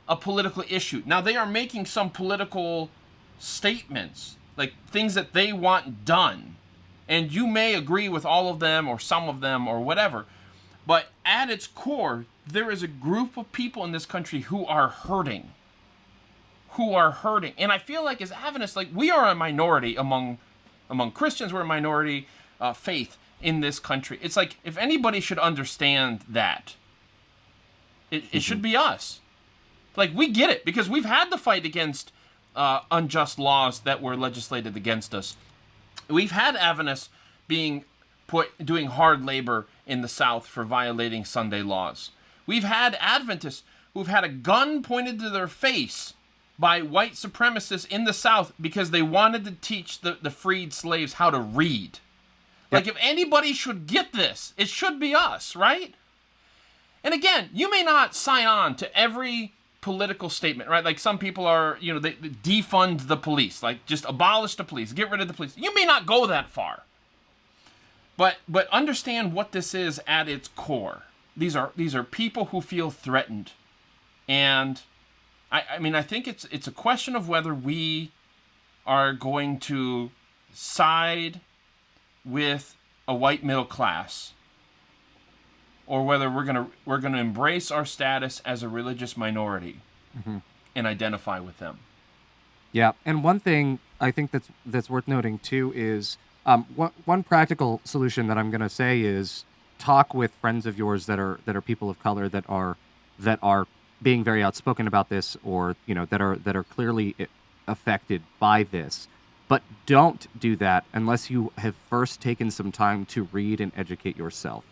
a political issue. Now they are making some political statements, like things that they want done. And you may agree with all of them or some of them or whatever. But at its core, there is a group of people in this country who are hurting. And I feel like as Adventists, like we are a minority among Christians. We're a minority faith in this country. It's like if anybody should understand that, it should be us. Like we get it because we've had to fight against unjust laws that were legislated against us. We've had Adventists doing hard labor in the South for violating Sunday laws. We've had Adventists who've had a gun pointed to their face by white supremacists in the South because they wanted to teach the freed slaves how to read. Like if anybody should get this, it should be us, right? And again, you may not sign on to every political statement, right? Like some people are, they defund the police, like just abolish the police, get rid of the police. You may not go that far. But understand what this is at its core. These are people who feel threatened. And I think it's a question of whether we are going to side with a white middle class or whether we're going to embrace our status as a religious minority and identify with them. Yeah, and one thing I think that's worth noting too is one practical solution that I'm going to say is talk with friends of yours that are people of color that are being very outspoken about this, or that are clearly affected by this. But don't do that unless you have first taken some time to read and educate yourself.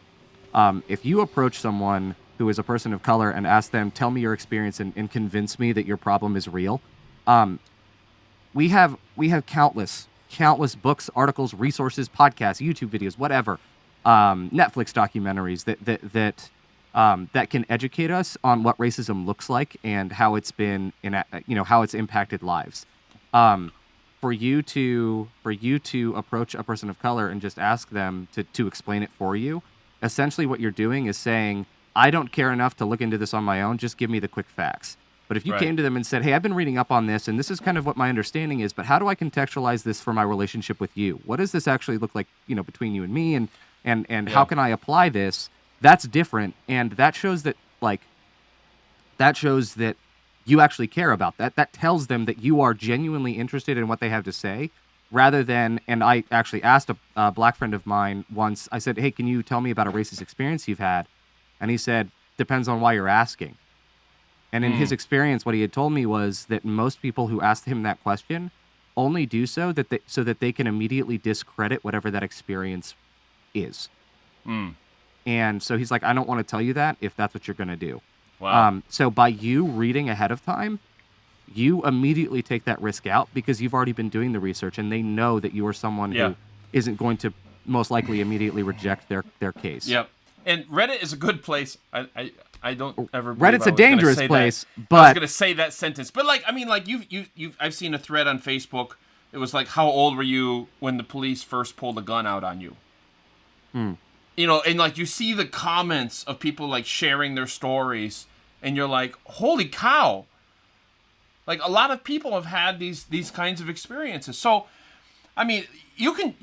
If you approach someone who is a person of color and ask them, tell me your experience and convince me that your problem is real, we have countless books, articles, resources, podcasts, YouTube videos, whatever, Netflix documentaries that can educate us on what racism looks like and how it's been how it's impacted lives. For you to approach a person of color and just ask them to explain it for you, essentially what you're doing is saying, I don't care enough to look into this on my own, just give me the quick facts. But if you came to them and said, hey, I've been reading up on this, and this is kind of what my understanding is, but how do I contextualize this for my relationship with you? What does this actually look like, between you and me? And and how can I apply this? That's different, and that shows that you actually care about that. That tells them that you are genuinely interested in what they have to say, rather than. And I actually asked a black friend of mine once. I said, "Hey, can you tell me about a racist experience you've had?" And he said, "Depends on why you're asking." And in his experience, what he had told me was that most people who asked him that question only do so that they can immediately discredit whatever that experience is. And so he's like, I don't want to tell you that if that's what you're going to do. Wow. So by you reading ahead of time, you immediately take that risk out because you've already been doing the research, and they know that you are someone who isn't going to most likely immediately reject their case. Yep. And Reddit is a good place. I don't ever. Reddit's a dangerous place, but I was gonna say that sentence. But like, I mean, like you've I've seen a thread on Facebook. It was like, how old were you when the police first pulled a gun out on you? You know, and like you see the comments of people like sharing their stories, and you're like, holy cow! Like a lot of people have had these kinds of experiences. So, I mean, you can.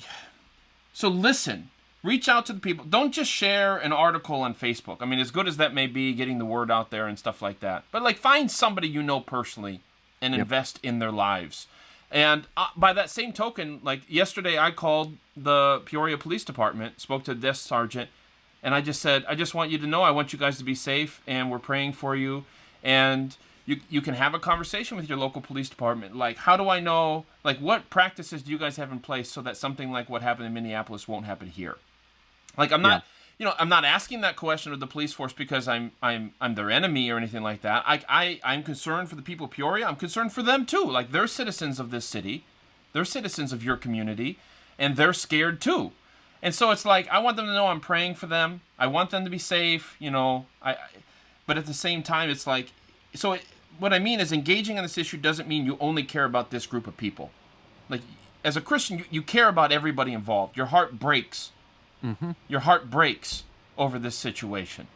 So listen. Reach out to the people. Don't just share an article on Facebook. I mean, as good as that may be, getting the word out there and stuff like that. But, like, find somebody you know personally and invest in their lives. And by that same token, like, yesterday I called the Peoria Police Department, spoke to a desk sergeant, and I just said, I just want you to know I want you guys to be safe, and we're praying for you. And you can have a conversation with your local police department. Like, how do I know, like, what practices do you guys have in place so that something like what happened in Minneapolis won't happen here? Like, I'm not, I'm not asking that question of the police force because I'm their enemy or anything like that. I'm concerned for the people of Peoria. I'm concerned for them too. Like, they're citizens of this city, they're citizens of your community, and they're scared too. And so it's like, I want them to know I'm praying for them. I want them to be safe. But at the same time, it's like, what I mean is, engaging on this issue doesn't mean you only care about this group of people. Like, as a Christian, you care about everybody involved. Your heart breaks. Your heart breaks over this situation.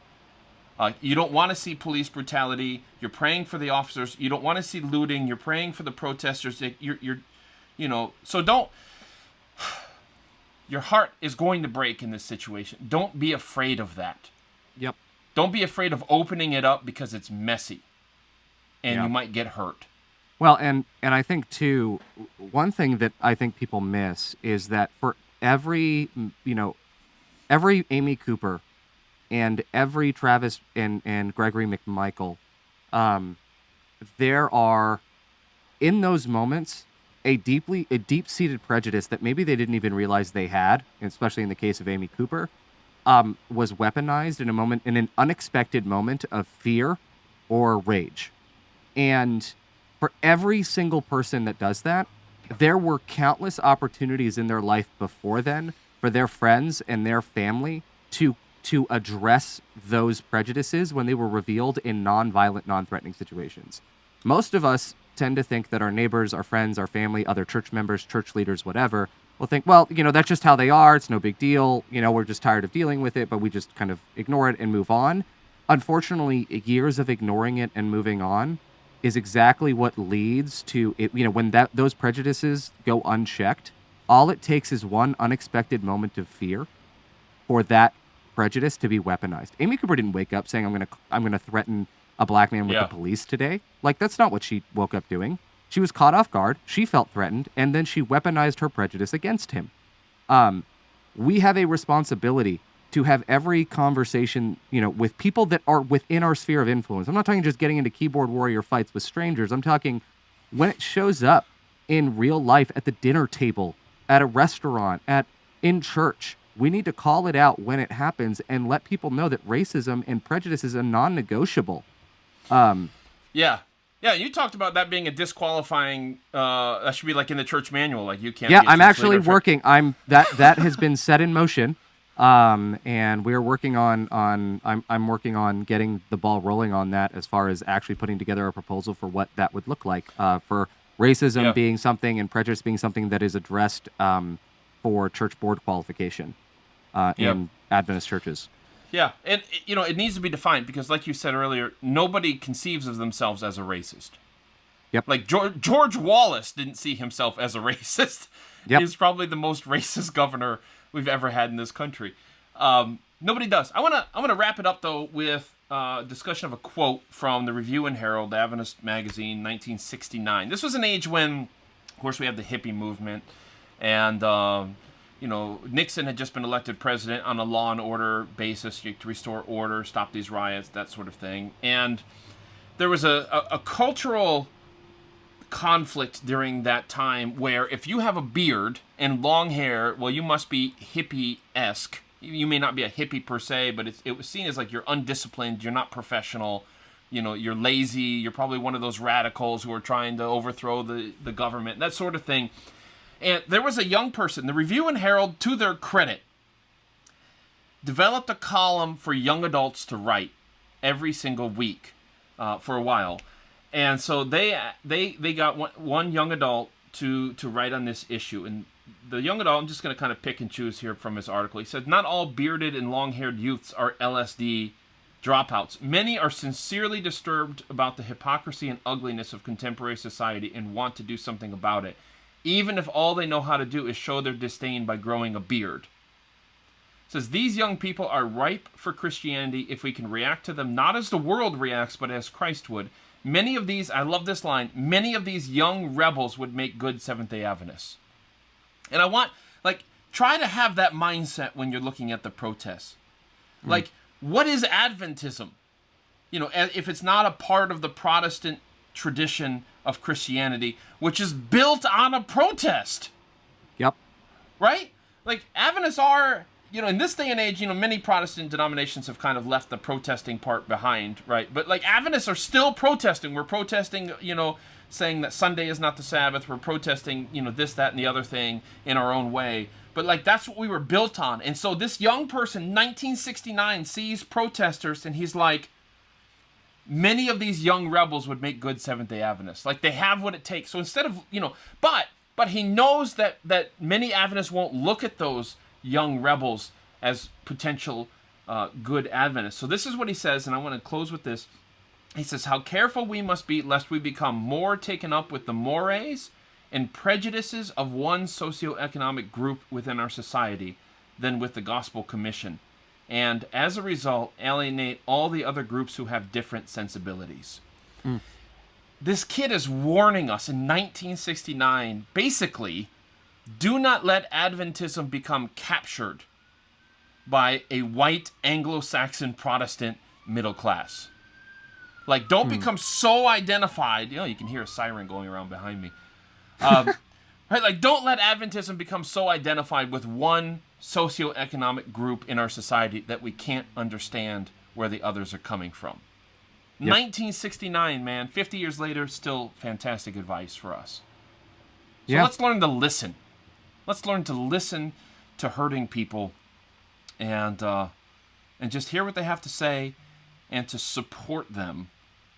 You don't want to see police brutality. You're praying for the officers. You don't want to see looting. You're praying for the protesters. So don't. Your heart is going to break in this situation. Don't be afraid of that. Yep. Don't be afraid of opening it up because it's messy, and you might get hurt. Well, and I think too, one thing that I think people miss is that for every Amy Cooper and every Travis and Gregory McMichael, there are, in those moments, a deep-seated prejudice that maybe they didn't even realize they had, especially in the case of Amy Cooper, was weaponized in an unexpected moment of fear or rage. And for every single person that does that, there were countless opportunities in their life before then for their friends and their family to address those prejudices when they were revealed in non-violent, non-threatening situations. Most of us tend to think that our neighbors, our friends, our family, other church members, church leaders, whatever, will think, well, that's just how they are. It's no big deal. We're just tired of dealing with it, but we just kind of ignore it and move on. Unfortunately, years of ignoring it and moving on is exactly what leads to it. When those prejudices go unchecked, all it takes is one unexpected moment of fear for that prejudice to be weaponized. Amy Cooper didn't wake up saying, I'm gonna threaten a black man with the police today. Like, that's not what she woke up doing. She was caught off guard. She felt threatened, and then she weaponized her prejudice against him. We have a responsibility to have every conversation, with people that are within our sphere of influence. I'm not talking just getting into keyboard warrior fights with strangers. I'm talking when it shows up in real life at the dinner table, at a restaurant, in church. We need to call it out when it happens and let people know that racism and prejudice is a non-negotiable. Yeah, you talked about that being a disqualifying. That should be like in the church manual. Like, you can't. Yeah, I'm actually working. That has been set in motion, and we're working on. I'm working on getting the ball rolling on that as far as actually putting together a proposal for what that would look like for racism being something and prejudice being something that is addressed for church board qualification in Adventist churches. Yeah, and it needs to be defined because, like you said earlier, nobody conceives of themselves as a racist. Yep. Like George Wallace didn't see himself as a racist. Yep. He's probably the most racist governor we've ever had in this country. Nobody does. I wanna wrap it up though with discussion of a quote from the Review and Herald, Adventist magazine, 1969. This was an age when, of course, we have the hippie movement, and Nixon had just been elected president on a law and order basis to restore order, stop these riots, that sort of thing. And there was a cultural conflict during that time where if you have a beard and long hair, well, you must be hippie-esque. You may not be a hippie per se, but it was seen as like you're undisciplined, you're not professional, you're lazy, you're probably one of those radicals who are trying to overthrow the government, that sort of thing. And there was a young person, the Review and Herald, to their credit, developed a column for young adults to write every single week for a while. And so they got one young adult to write on this issue. And the young adult, I'm just going to kind of pick and choose here from his article. He said, "Not all bearded and long-haired youths are LSD dropouts. Many are sincerely disturbed about the hypocrisy and ugliness of contemporary society and want to do something about it, even if all they know how to do is show their disdain by growing a beard." It says, "These young people are ripe for Christianity if we can react to them not as the world reacts, but as Christ would. Many of these," I love this line, "many of these young rebels would make good Seventh-day Adventists." And I want, try to have that mindset when you're looking at the protests. What is Adventism? If it's not a part of the Protestant tradition of Christianity, which is built on a protest. Yep. Right? Adventists are, in this day and age, many Protestant denominations have kind of left the protesting part behind, right? But Adventists are still protesting. We're protesting, saying that Sunday is not the Sabbath. We're protesting, this, that, and the other thing in our own way. But that's what we were built on. And so this young person, 1969, sees protesters and he's like, many of these young rebels would make good Seventh-day Adventists. They have what it takes. So instead of, but he knows that many Adventists won't look at those young rebels as potential good Adventists. So this is what he says, and I want to close with this. He says, "How careful we must be lest we become more taken up with the mores and prejudices of one socioeconomic group within our society than with the gospel commission, and as a result alienate all the other groups who have different sensibilities." This kid is warning us in 1969, basically, do not let Adventism become captured by a white Anglo-Saxon Protestant middle class. Don't become so identified. You can hear a siren going around behind me. Right? Don't let Adventism become so identified with one socioeconomic group in our society that we can't understand where the others are coming from. Yep. 1969, man, 50 years later, still fantastic advice for us. So let's learn to listen. Let's learn to listen to hurting people and just hear what they have to say and to support them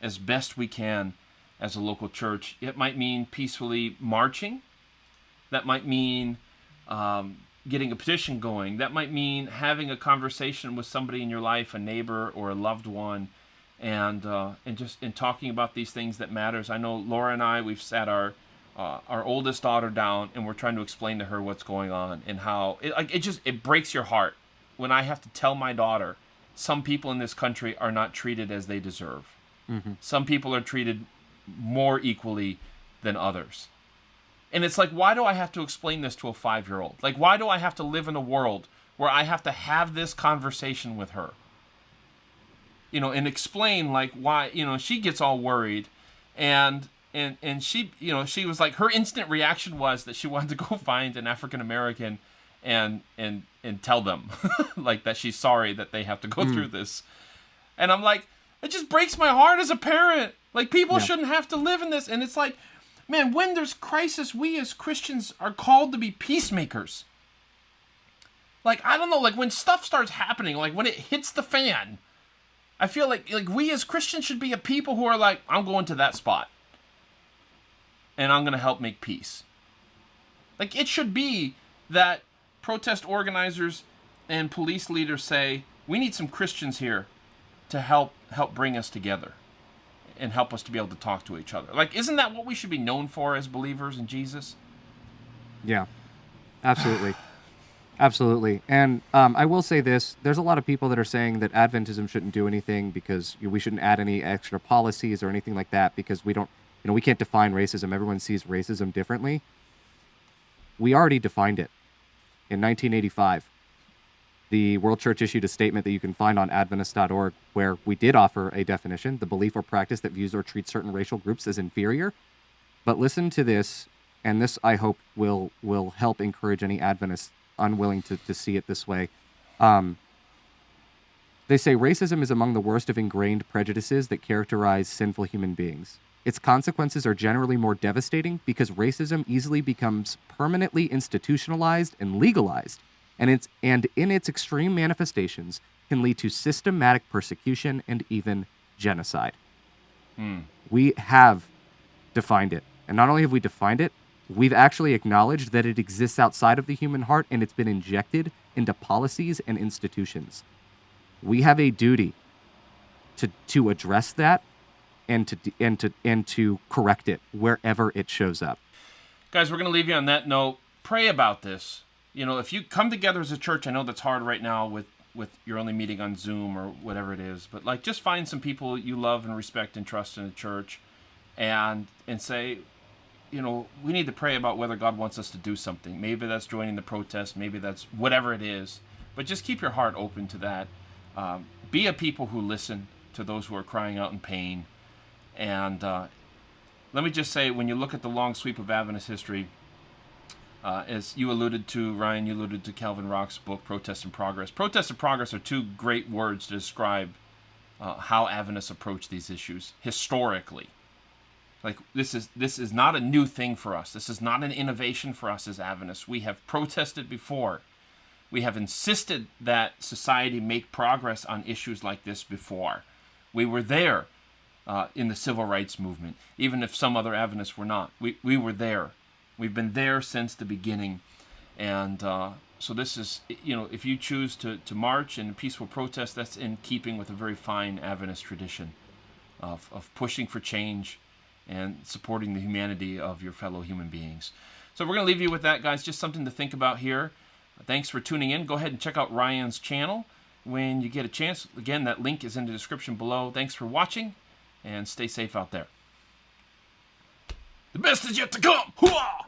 as best we can as a local church. It might mean peacefully marching. That might mean getting a petition going. That might mean having a conversation with somebody in your life, a neighbor or a loved one, and talking about these things that matters. I know Laura and I, we've sat our oldest daughter down, and we're trying to explain to her what's going on and how it breaks your heart when I have to tell my daughter some people in this country are not treated as they deserve. Mm-hmm. Some people are treated more equally than others. And it's why do I have to explain this to a 5-year-old? Why do I have to live in a world where I have to have this conversation with her? And explain why, she gets all worried and she, she was her instant reaction was that she wanted to go find an African American and tell them that she's sorry that they have to go through this. And I'm it just breaks my heart as a parent. People shouldn't have to live in this. And it's man, when there's crisis, we as Christians are called to be peacemakers. I don't know, when stuff starts happening, when it hits the fan, I feel like we as Christians should be a people who are I'm going to that spot. And I'm going to help make peace. It should be that protest organizers and police leaders say, we need some Christians here to help bring us together and help us to be able to talk to each other. Isn't that what we should be known for as believers in Jesus? Yeah, absolutely. Absolutely. And I will say this, there's a lot of people that are saying that Adventism shouldn't do anything because we shouldn't add any extra policies or anything like that because we don't, we can't define racism. Everyone sees racism differently. We already defined it in 1985. The World Church issued a statement that you can find on Adventist.org where we did offer a definition, the belief or practice that views or treats certain racial groups as inferior. But listen to this, and this, I hope, will help encourage any Adventists unwilling to see it this way. They say racism is among the worst of ingrained prejudices that characterize sinful human beings. Its consequences are generally more devastating because racism easily becomes permanently institutionalized and legalized, and in its extreme manifestations can lead to systematic persecution and even genocide. We have defined it. And not only have we defined it, we've actually acknowledged that it exists outside of the human heart and it's been injected into policies and institutions. We have a duty to address that and to correct it wherever it shows up. Guys, we're going to leave you on that note. Pray about this. If you come together as a church, I know that's hard right now with you're only meeting on Zoom or whatever it is, but just find some people you love and respect and trust in the church and say, we need to pray about whether God wants us to do something. Maybe that's joining the protest. Maybe that's whatever it is. But just keep your heart open to that. Be a people who listen to those who are crying out in pain. And let me just say, when you look at the long sweep of Adventist history, as you alluded to, Ryan, you alluded to Calvin Rock's book, Protest and Progress. Protest and Progress are two great words to describe how Adventists approach these issues historically. This is not a new thing for us. This is not an innovation for us as Adventists. We have protested before. We have insisted that society make progress on issues like this before. We were there in the civil rights movement, even if some other Adventists were not. We were there. We've been there since the beginning. And so this is, if you choose to march in a peaceful protest, that's in keeping with a very fine Adventist tradition of pushing for change and supporting the humanity of your fellow human beings. So we're going to leave you with that, guys. Just something to think about here. Thanks for tuning in. Go ahead and check out Ryan's channel when you get a chance. Again, that link is in the description below. Thanks for watching, and stay safe out there. The best is yet to come. Hooah!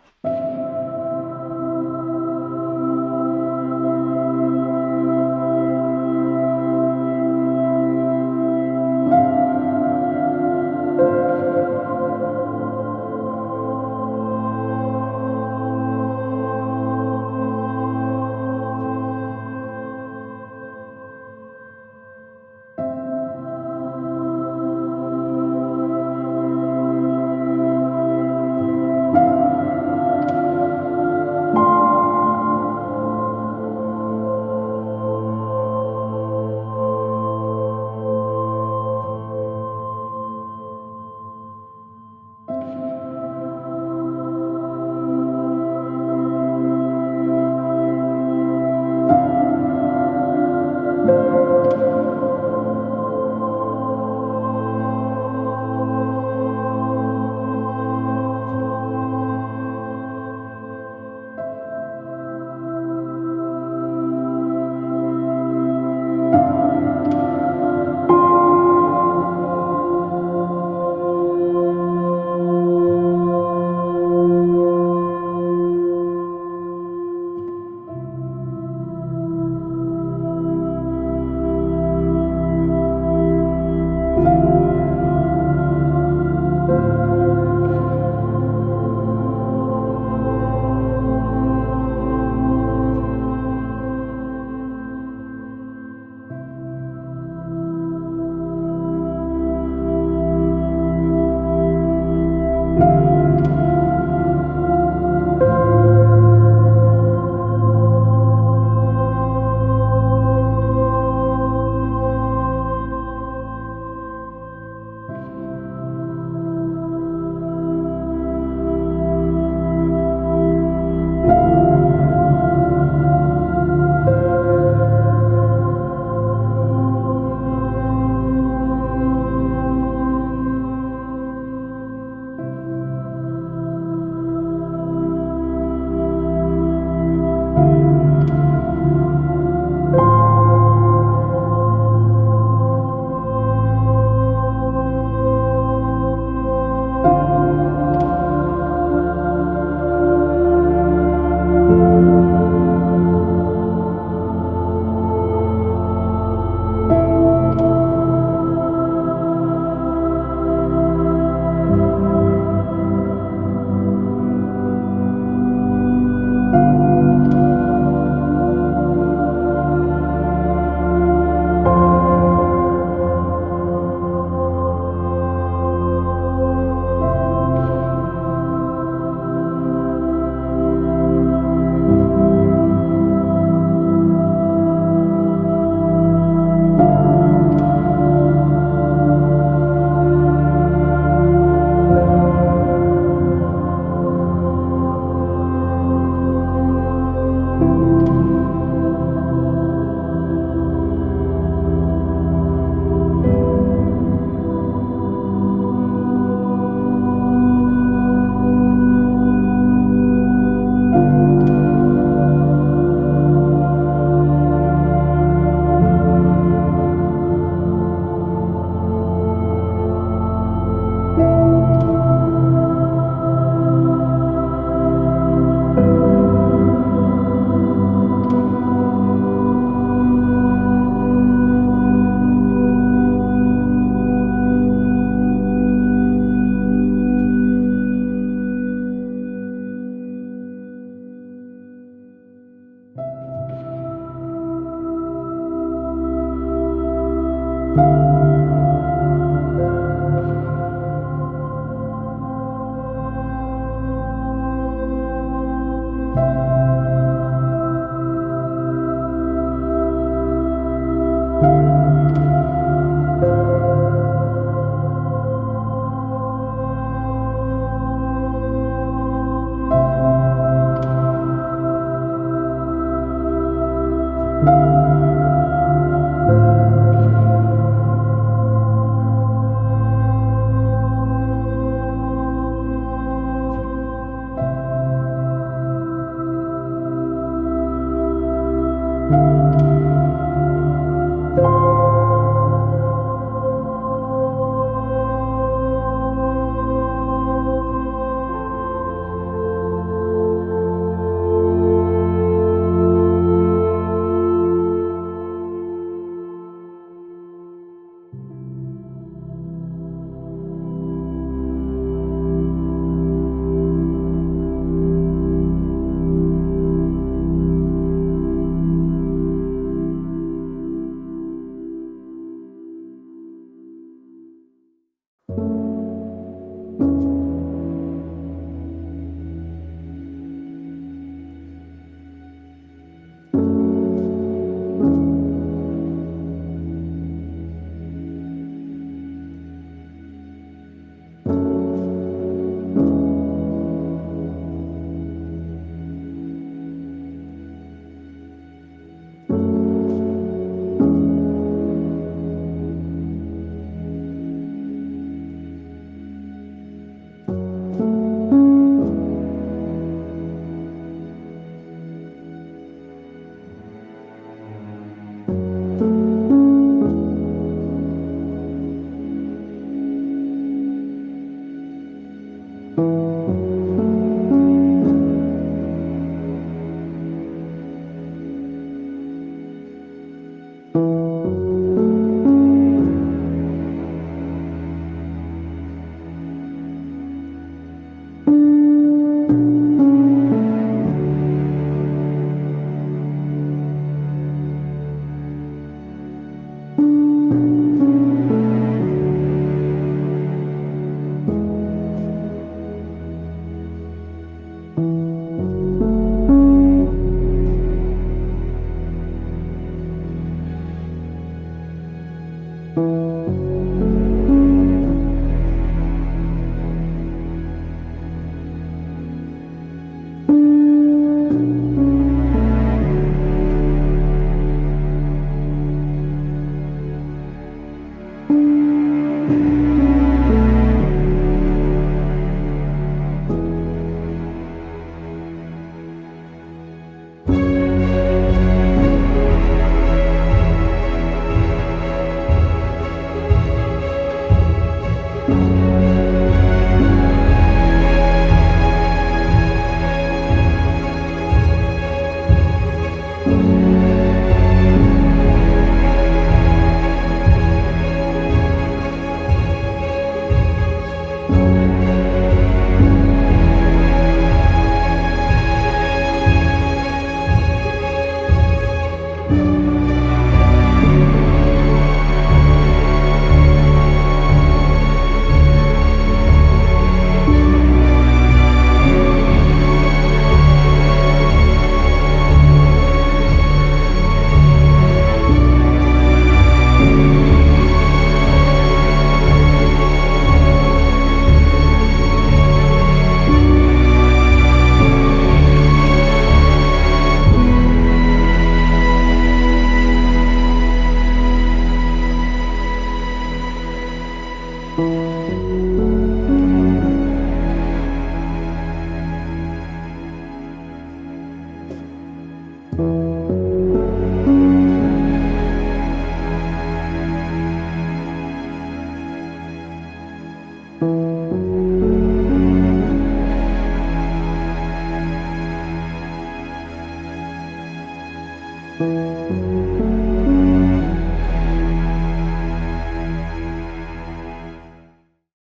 you